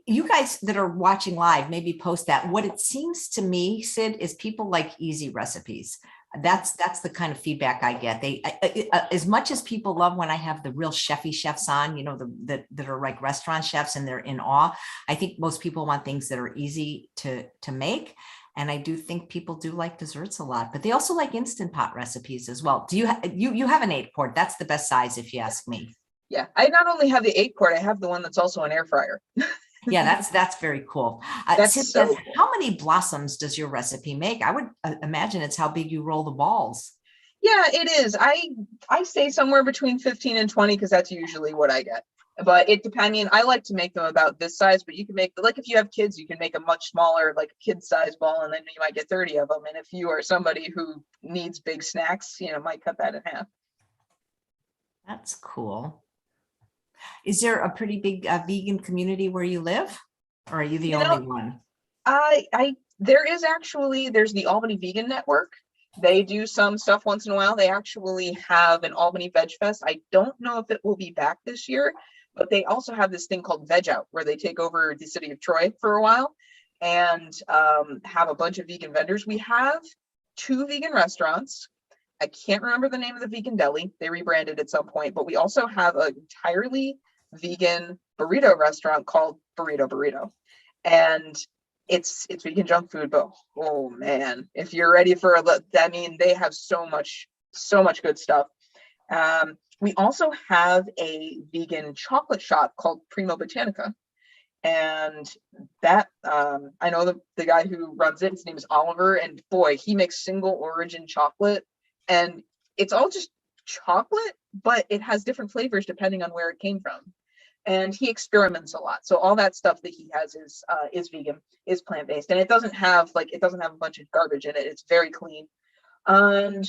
You guys that are watching live, maybe post that. What it seems to me, Sid, is people like easy recipes. That's the kind of feedback I get. As much as people love when I have the real chefy chefs on, you know, that are like restaurant chefs and they're in awe. I think most people want things that are easy to make. And I do think people do like desserts a lot, but they also like Instant Pot recipes as well. Do you have an 8-quart? That's the best size, if you ask me. Yeah, I not only have the 8-quart, I have the one that's also an air fryer. Yeah, that's very cool. That's so cool. How many blossoms does your recipe make? I would imagine it's how big you roll the balls. Yeah, it is. I say somewhere between 15 and 20 because that's usually what I get. But it depends. I mean, I like to make them about this size, but you can make, like, if you have kids, you can make a much smaller, like a kid size ball, and then you might get 30 of them. And if you are somebody who needs big snacks, might cut that in half. That's cool. Is there a pretty big vegan community where you live, or are you the only one? There's the Albany Vegan Network. They do some stuff once in a while. They actually have an Albany Veg Fest. I don't know if it will be back this year, but they also have this thing called Veg Out, where they take over the city of Troy for a while and have a bunch of vegan vendors. We have 2 vegan restaurants. I can't remember the name of the vegan deli. They rebranded at some point, but we also have an entirely vegan burrito restaurant called Burrito. And it's vegan junk food, but oh man, if you're ready for they have so much good stuff. We also have a vegan chocolate shop called Primo Botanica. And that I know the guy who runs it, his name is Oliver, and boy, he makes single origin chocolate, and it's all just chocolate, but it has different flavors depending on where it came from. And he experiments a lot. So all that stuff that he has is vegan, is plant-based, and it doesn't have a bunch of garbage in it. It's very clean. And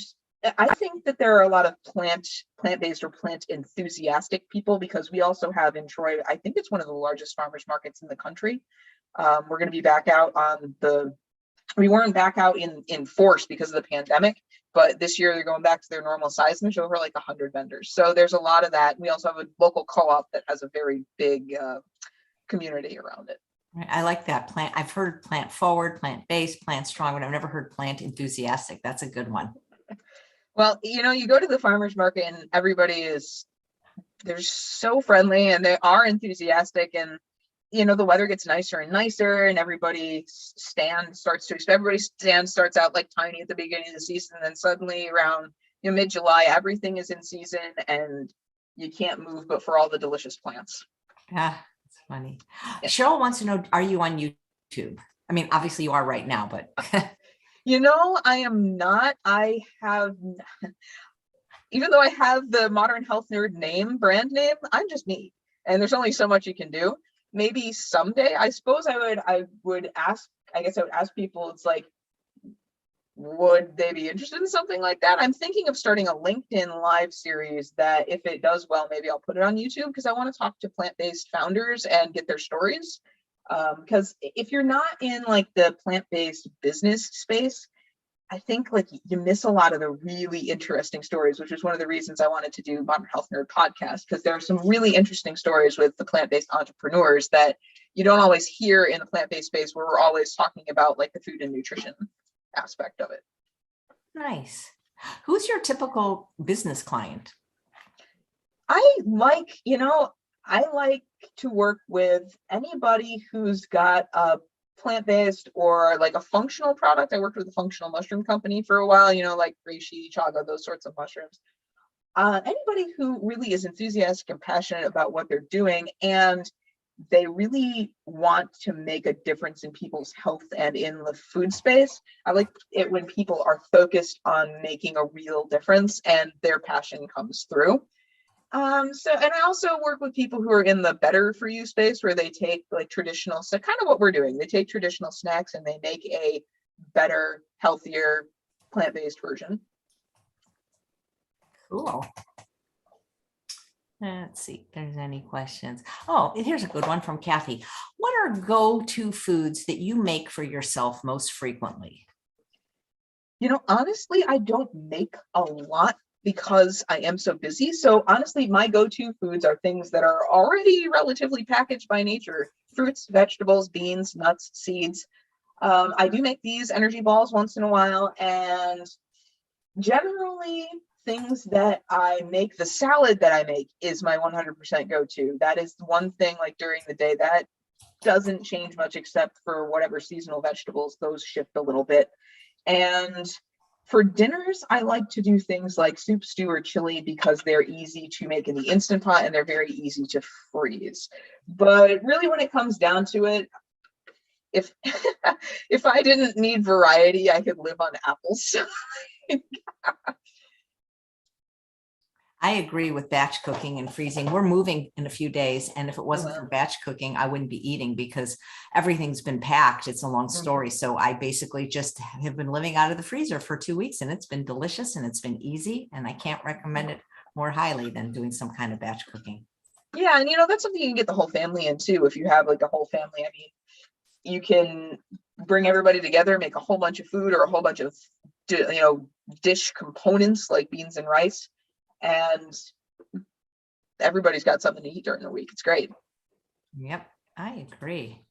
I think that there are a lot of plant-based or plant enthusiastic people, because we also have in Troy, I think it's one of the largest farmers markets in the country. We're going to be back out we weren't back out in force because of the pandemic, but this year they're going back to their normal size, and there's over like 100 vendors. So there's a lot of that. We also have a local co-op that has a very big community around it. I like that. I've heard plant forward, plant-based, plant strong, but I've never heard plant enthusiastic. That's a good one. Well, you go to the farmer's market and they're so friendly and they are enthusiastic, and the weather gets nicer and nicer, and everybody's stand starts out like tiny at the beginning of the season, and then suddenly around mid-July, everything is in season and you can't move but for all the delicious plants. Yeah, it's funny. Yeah. Cheryl wants to know, are you on YouTube? I mean, obviously you are right now, but I am not. I have, even though I have the Modern Health Nerd brand name, I'm just me, and there's only so much you can do. Maybe someday, I suppose I would ask people, it's like, would they be interested in something like that? I'm thinking of starting a LinkedIn live series that, if it does well, maybe I'll put it on YouTube, because I want to talk to plant-based founders and get their stories. Because if you're not in like the plant-based business space, I think like you miss a lot of the really interesting stories, which is one of the reasons I wanted to do Modern Health Nerd podcast, because there are some really interesting stories with the plant-based entrepreneurs that you don't always hear in the plant-based space, where we're always talking about like the food and nutrition aspect of it. Nice. Who's your typical business client? I like to work with anybody who's got a plant-based or like a functional product. I worked with a functional mushroom company for a while, like reishi, chaga, those sorts of mushrooms. Anybody who really is enthusiastic and passionate about what they're doing, and they really want to make a difference in people's health and in the food space. I like it when people are focused on making a real difference and their passion comes through. And I also work with people who are in the better for you space, where they take like traditional, so kind of what we're doing. They take traditional snacks and they make a better, healthier, plant-based version. Cool. Let's see if there's any questions. Oh, here's a good one from Kathy. What are go-to foods that you make for yourself most frequently? Honestly, I don't make a lot because I am so busy. So honestly, my go-to foods are things that are already relatively packaged by nature: fruits, vegetables, beans, nuts, seeds. I do make these energy balls once in a while, and generally things that I make, the salad that I make is my 100% go-to. That is one thing, like during the day, that doesn't change much except for whatever seasonal vegetables, those shift a little bit. And for dinners, I like to do things like soup, stew, or chili, because they're easy to make in the Instant Pot and they're very easy to freeze. But really, when it comes down to it, if if I didn't need variety, I could live on apples. I agree with batch cooking and freezing. We're moving in a few days. And if it wasn't for batch cooking, I wouldn't be eating because everything's been packed. It's a long story. So I basically just have been living out of the freezer for 2 weeks, and it's been delicious and it's been easy. And I can't recommend it more highly than doing some kind of batch cooking. Yeah. And that's something you can get the whole family in too. If you have like a whole family, I mean, you can bring everybody together, make a whole bunch of food or a whole bunch of, dish components like beans and rice. And everybody's got something to eat during the week. It's great. Yep, I agree.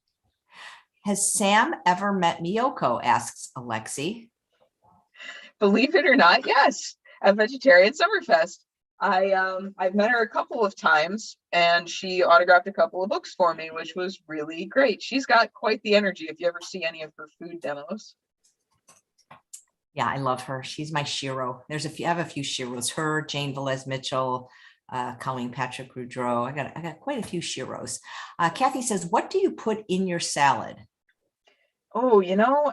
Has Sam ever met Miyoko? Asks Alexi. Believe it or not, yes. At Vegetarian Summerfest, I've met her a couple of times, and she autographed a couple of books for me, which was really great. She's got quite the energy. If you ever see any of her food demos. Yeah, I love her. She's my shiro. I have a few shiros. Her, Jane Velez Mitchell, Colleen Patrick Goudreau. I got quite a few shiros. Kathy says, "What do you put in your salad?" Oh,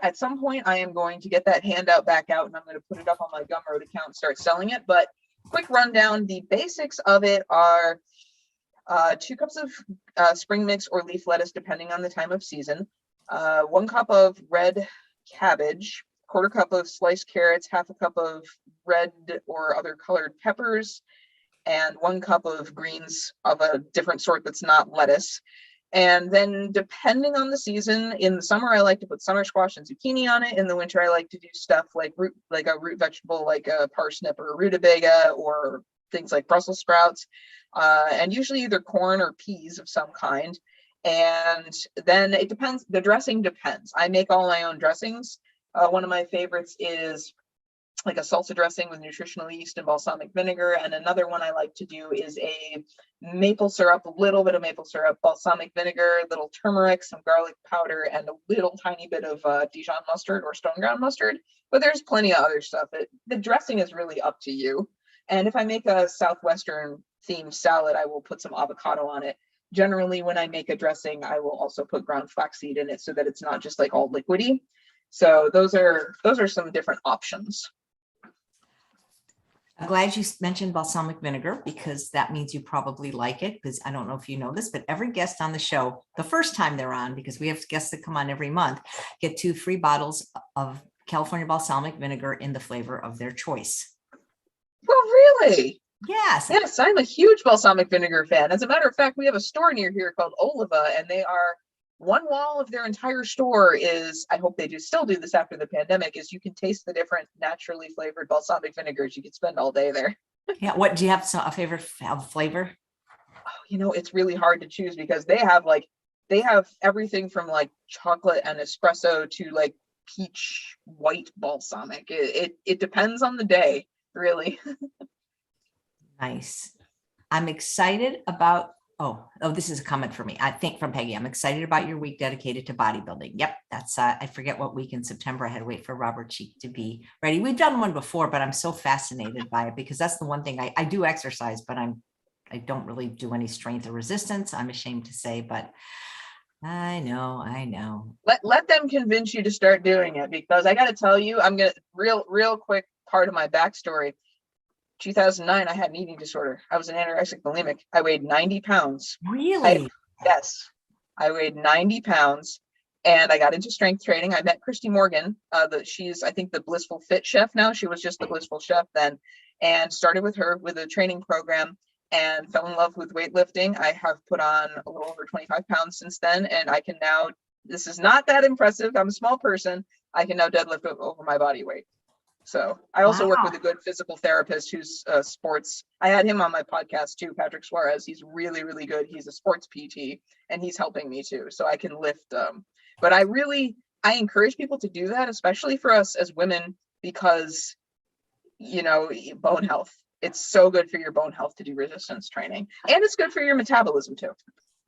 at some point I am going to get that handout back out, and I'm going to put it up on my Gumroad account and start selling it. But quick rundown: the basics of it are 2 cups of spring mix or leaf lettuce, depending on the time of season. 1 cup of red cabbage. 1/4 cup of sliced carrots, 1/2 cup of red or other colored peppers, and 1 cup of greens of a different sort that's not lettuce. And then depending on the season, in the summer, I like to put summer squash and zucchini on it. In the winter, I like to do stuff like a root vegetable, like a parsnip or a rutabaga, or things like Brussels sprouts, and usually either corn or peas of some kind. And then it depends. The dressing depends. I make all my own dressings. One of my favorites is like a salsa dressing with nutritional yeast and balsamic vinegar. And another one I like to do is a maple syrup, a little bit of maple syrup, balsamic vinegar, a little turmeric, some garlic powder, and a little tiny bit of Dijon mustard or stone ground mustard. But there's plenty of other stuff. The dressing is really up to you. And if I make a Southwestern themed salad, I will put some avocado on it. Generally, when I make a dressing, I will also put ground flaxseed in it so that it's not just like all liquidy. So those are some different options. I'm glad you mentioned balsamic vinegar, because that means you probably like it, because I don't know if you know this, but every guest on the show, the first time they're on, because we have guests that come on every month, get 2 free bottles of California balsamic vinegar in the flavor of their choice. Well, really? Yes. Yes, I'm a huge balsamic vinegar fan. As a matter of fact, we have a store near here called Oliva, and they are one wall of their entire store is, I hope they still do this after the pandemic, is you can taste the different naturally flavored balsamic vinegars. You could spend all day there. Yeah. What do you have? A favorite flavor? Oh, it's really hard to choose because they have everything from like chocolate and espresso to like peach white balsamic. It depends on the day, really. Nice. I'm excited about, this is a comment for me. I think from Peggy. I'm excited about your week dedicated to bodybuilding. Yep. That's, I forget what week in September. I had to wait for Robert Cheek to be ready. We've done one before, but I'm so fascinated by it because that's the one thing I do exercise, but I don't really do any strength or resistance. I'm ashamed to say, but I know. Let them convince you to start doing it, because I got to tell you, I'm going to real quick part of my backstory. 2009, I had an eating disorder. I was an anorexic bulimic. I weighed 90 pounds. Really? Yes. I weighed 90 pounds and I got into strength training. I met Christy Morgan. She's, I think, the Blissful Fit chef now. She was just the Blissful chef then, and started with her with a training program and fell in love with weightlifting. I have put on a little over 25 pounds since then. And I can now, this is not that impressive. I'm a small person. I can now deadlift over my body weight. So I also work with a good physical therapist who's sports. I had him on my podcast too, Patrick Suarez. He's really, really good. He's a sports PT and he's helping me too. So I can lift. But I encourage people to do that, especially for us as women, because, bone health. It's so good for your bone health to do resistance training, and it's good for your metabolism too.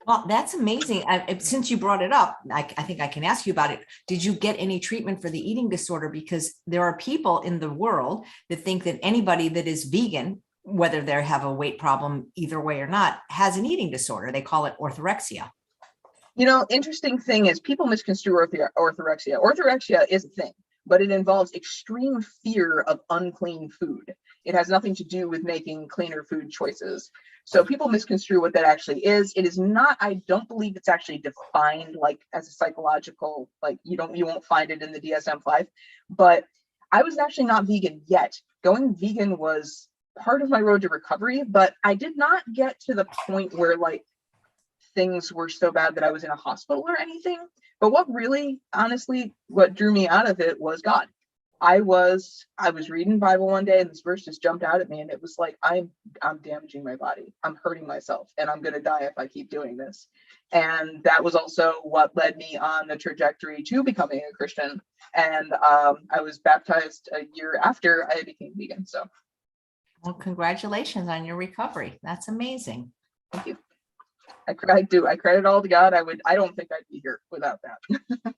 Well, that's amazing. Since you brought it up, I think I can ask you about it. Did you get any treatment for the eating disorder? Because there are people in the world that think that anybody that is vegan, whether they have a weight problem either way or not, has an eating disorder. They call it orthorexia. Interesting thing is people misconstrue orthorexia. Orthorexia is a thing, but it involves extreme fear of unclean food. It has nothing to do with making cleaner food choices. So people misconstrue what that actually is. It is not, I don't believe it's actually defined like as a psychological, like you won't find it in the DSM-5, but I was actually not vegan yet. Going vegan was part of my road to recovery, but I did not get to the point where like things were so bad that I was in a hospital or anything. But what really, honestly, what drew me out of it was God. I was reading Bible one day and this verse just jumped out at me and it was like, I'm damaging my body. I'm hurting myself and I'm going to die if I keep doing this. And that was also what led me on the trajectory to becoming a Christian. And I was baptized a year after I became vegan. So. Well, congratulations on your recovery. That's amazing. Thank you. I do. I credit all to God. I don't think I'd be here without that.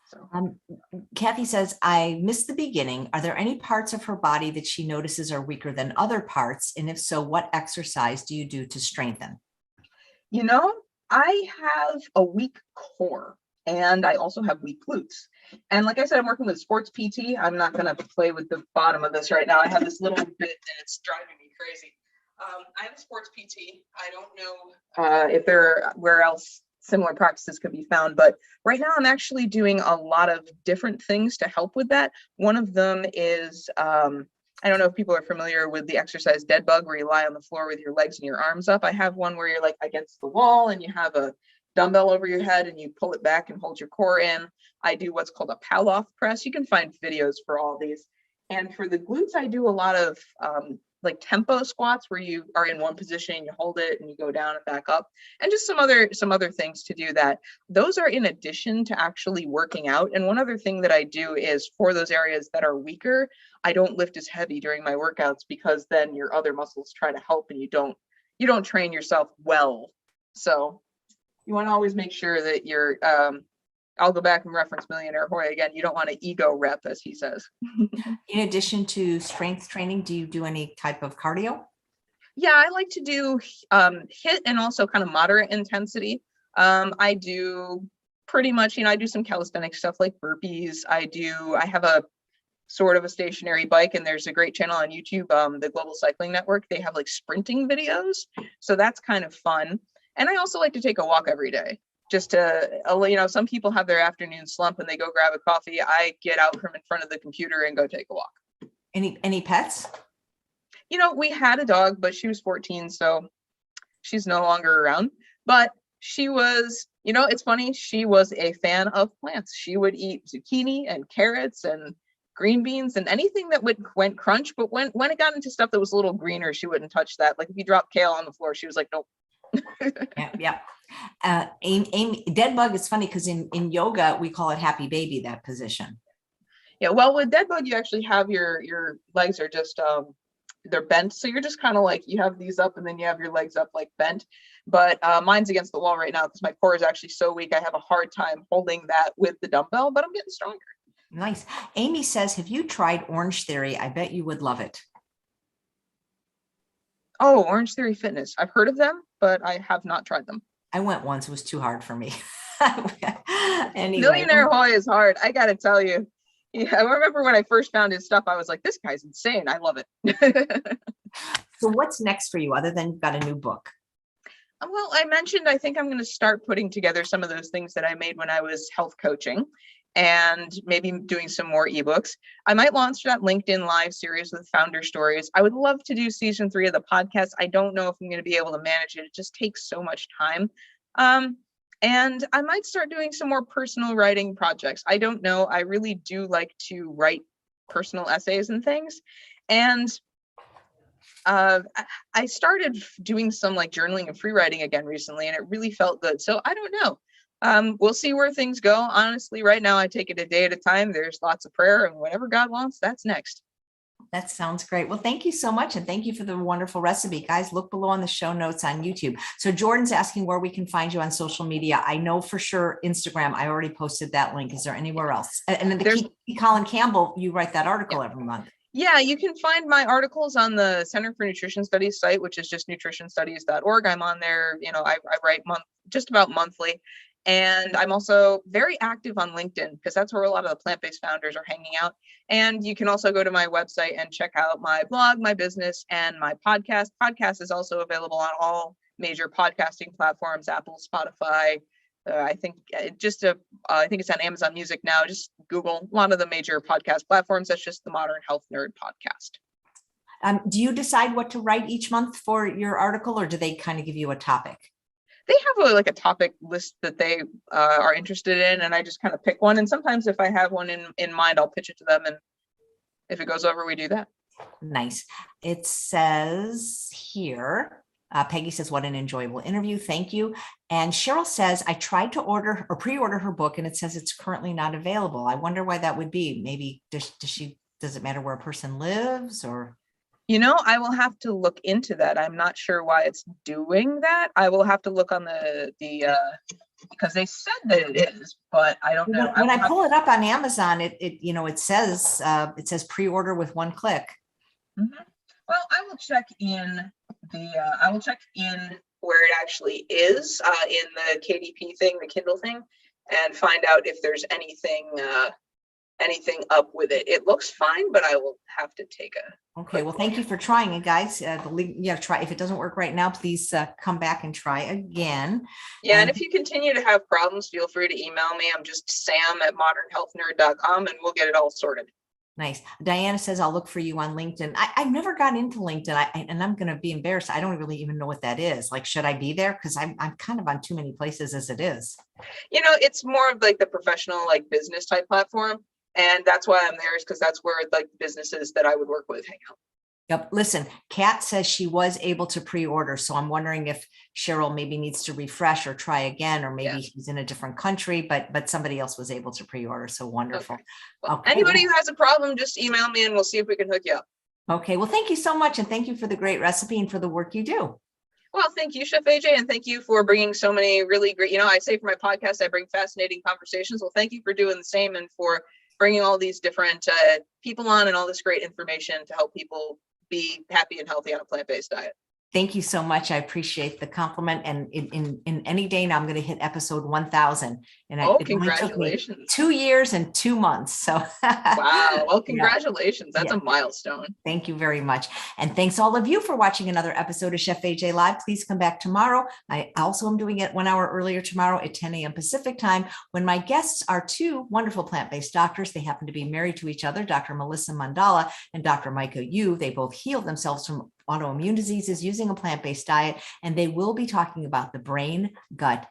So. Kathy says, I missed the beginning. Are there any parts of her body that she notices are weaker than other parts? And if so, what exercise do you do to strengthen? You know, I have a weak core and I also have weak glutes. And like I said, I'm working with sports PT. I'm not going to play with the bottom of this right now. I have this little bit and it's driving me crazy. I have a sports PT. I don't know if where else similar practices could be found, but right now I'm actually doing a lot of different things to help with that. One of them is, I don't know if people are familiar with the exercise dead bug, where you lie on the floor with your legs and your arms up. I have one where you're like against the wall and you have a dumbbell over your head and you pull it back and hold your core in. I do what's called a Palloff press. You can find videos for all these. And for the glutes, I do a lot of like tempo squats where you are in one position, you hold it and you go down and back up, and just some other things to do that. Those are in addition to actually working out. And one other thing that I do is for those areas that are weaker, I don't lift as heavy during my workouts because then your other muscles try to help and you don't train yourself well. So you want to always make sure that you're I'll go back and reference Millionaire Hoy again. You don't want to ego rep, as he says. In addition to strength training, do you do any type of cardio? Yeah, I like to do HIIT and also kind of moderate intensity. I do pretty much, I do some calisthenic stuff like burpees. I have a sort of a stationary bike, and there's a great channel on YouTube, the Global Cycling Network. They have like sprinting videos. So that's kind of fun. And I also like to take a walk every day. Just to, some people have their afternoon slump and they go grab a coffee. I get out from in front of the computer and go take a walk. Any pets? We had a dog, but she was 14, so she's no longer around. But she was, it's funny, she was a fan of plants. She would eat zucchini and carrots and green beans and anything that went crunch. But when it got into stuff that was a little greener, she wouldn't touch that. Like if you drop kale on the floor, she was like, nope. Yeah. Amy, dead bug is funny because in yoga we call it happy baby, that position. Yeah, well, with dead bug you actually have your legs are just they're bent, so you're just kind of like, you have these up and then you have your legs up like bent. But mine's against the wall right now because my core is actually so weak. I have a hard time holding that with the dumbbell, but I'm getting stronger. Nice. Amy says, have you tried Orange Theory? I bet you would love it. Oh, Orange Theory Fitness. I've heard of them, but I have not tried them. I went once. It was too hard for me. Anyway. Millionaire Hoy is hard. I got to tell you. Yeah, I remember when I first found his stuff, I was like, this guy's insane. I love it. So what's next for you other than you've got a new book? Well, I mentioned, I think I'm going to start putting together some of those things that I made when I was health coaching and maybe doing some more ebooks. I might launch that LinkedIn Live series with founder stories. I would love to do season 3 of the podcast. I don't know if I'm going to be able to manage it. It just takes so much time. And I might start doing some more personal writing projects. I don't know. I really do like to write personal essays and things. And I started doing some like journaling and free writing again recently, and it really felt good. So I don't know. We'll see where things go. Honestly, right now I take it a day at a time. There's lots of prayer, and whatever God wants, that's next. That sounds great. Well, thank you so much. And thank you for the wonderful recipe. Guys, look below on the show notes on YouTube. So Jordan's asking where we can find you on social media. I know for sure Instagram. I already posted that link. Is there anywhere else? And then Colin Campbell, you write that article every month. Yeah, you can find my articles on the Center for Nutrition Studies site, which is just nutritionstudies.org. I'm on there. I write just about monthly. And I'm also very active on LinkedIn because that's where a lot of the plant-based founders are hanging out. And you can also go to my website and check out my blog, my business, and my podcast. Podcast is also available on all major podcasting platforms, Apple, Spotify. I think I think it's on Amazon Music now. Just Google a lot of the major podcast platforms. That's just the Modern Health Nerd podcast. Do you decide what to write each month for your article, or do they kind of give you a topic? They have a topic list that they are interested in, and I just kind of pick one. And sometimes if I have one in mind, I'll pitch it to them. And if it goes over, we do that. Nice. It says here, Peggy says, what an enjoyable interview. Thank you. And Cheryl says, I tried to order or pre-order her book and it says it's currently not available. I wonder why that would be. Maybe does it matter where a person lives, or? I will have to look into that. I'm not sure why it's doing that. I will have to look on the because they said that it is, but I don't know. When I pull it up on Amazon, it says pre-order with one click. Mm-hmm. Well, I will check in where it actually is in the KDP thing, the Kindle thing, and find out if there's anything up with it. It looks fine, but I will have to take a. Okay. Well, thank you for trying it, guys. Try. If it doesn't work right now, please come back and try again. Yeah. And if you continue to have problems, feel free to email me. I'm just sam@modernhealthnerd.com and we'll get it all sorted. Nice. Diana says, I'll look for you on LinkedIn. I've never got into LinkedIn and I'm going to be embarrassed. I don't really even know what that is. Like, should I be there? Because I'm kind of on too many places as it is. It's more of like the professional, like business type platform. And that's why I'm there, is because that's where like businesses that I would work with hang out. Yep. Listen, Kat says she was able to pre-order. So I'm wondering if Cheryl maybe needs to refresh or try again, or maybe he's in a different country, but somebody else was able to pre-order. So wonderful. Okay. Well, anybody who has a problem, just email me and we'll see if we can hook you up. Okay. Well, thank you so much. And thank you for the great recipe and for the work you do. Well, thank you, Chef AJ. And thank you for bringing so many really great, I say for my podcast, I bring fascinating conversations. Well, thank you for doing the same and for bringing all these different people on and all this great information to help people be happy and healthy on a plant-based diet. Thank you so much. I appreciate the compliment. And in any day now, I'm going to hit episode 1000. And congratulations. It took me 2 years and 2 months. So wow. Well, congratulations. That's a milestone. Thank you very much. And thanks all of you for watching another episode of Chef AJ Live. Please come back tomorrow. I also am doing it 1 hour earlier tomorrow at 10 a.m. Pacific time, when my guests are 2 wonderful plant-based doctors. They happen to be married to each other, Dr. Melissa Mandala and Dr. Micah Yu. They both healed themselves from autoimmune diseases using a plant-based diet, and they will be talking about the brain-gut